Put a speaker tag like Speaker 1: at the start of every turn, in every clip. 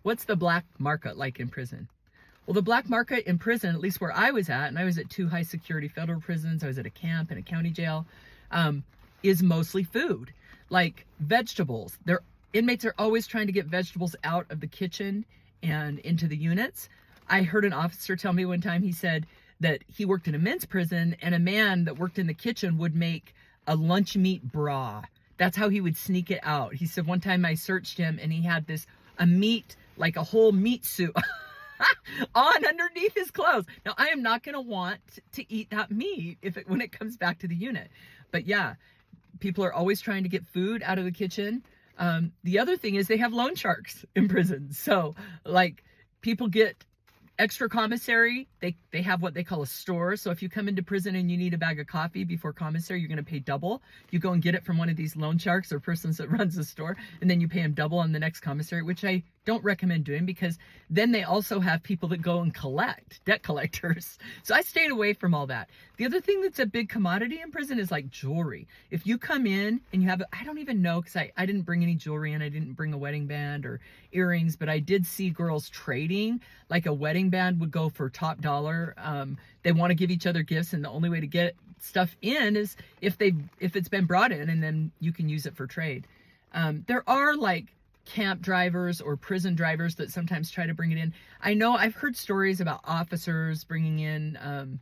Speaker 1: What's the black market like in prison? Well, the black market in prison, at least where I was at, and I was at 2 high security federal prisons, I was at a camp and a county jail, is mostly food, like vegetables. Their inmates are always trying to get vegetables out of the kitchen and into the units. I heard an officer tell me one time, he said that he worked in a men's prison, and a man that worked in the kitchen would make a lunch meat bra. That's how he would sneak it out. He said one time I searched him and he had a meat, like a whole meat suit on underneath his clothes. Now, I am not going to want to eat that meat when it comes back to the unit. But yeah, people are always trying to get food out of the kitchen. The other thing is they have loan sharks in prison. So like people get extra commissary. They have what they call a store. So if you come into prison and you need a bag of coffee before commissary, you're going to pay double. You go and get it from one of these loan sharks or persons that runs the store, and then you pay them double on the next commissary, which I don't recommend doing, because then they also have people that go and collect, debt collectors. So I stayed away from all that. The other thing that's a big commodity in prison is like jewelry. If you come in and you have, I don't even know, because I didn't bring any jewelry in. I didn't bring a wedding band or earrings, but I did see girls trading. Like a wedding band would go for top dollar. They want to give each other gifts, and the only way to get stuff in is if it's been brought in, and then you can use it for trade. There are like camp drivers or prison drivers that sometimes try to bring it in. I know I've heard stories about officers bringing in,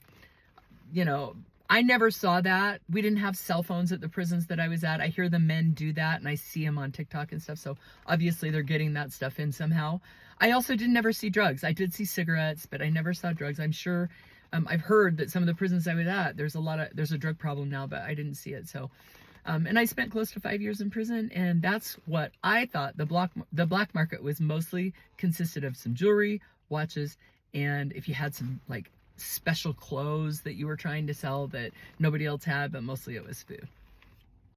Speaker 1: I never saw that. We didn't have cell phones at the prisons that I was at. I hear the men do that, and I see them on TikTok and stuff. So obviously they're getting that stuff in somehow. I also didn't ever see drugs. I did see cigarettes, but I never saw drugs. I'm sure, I've heard that some of the prisons I was at, there's a drug problem now, but I didn't see it. So, and I spent close to 5 years in prison, and that's what I thought the black market was mostly consisted of: some jewelry, watches, and if you had some like special clothes that you were trying to sell that nobody else had, but mostly it was food.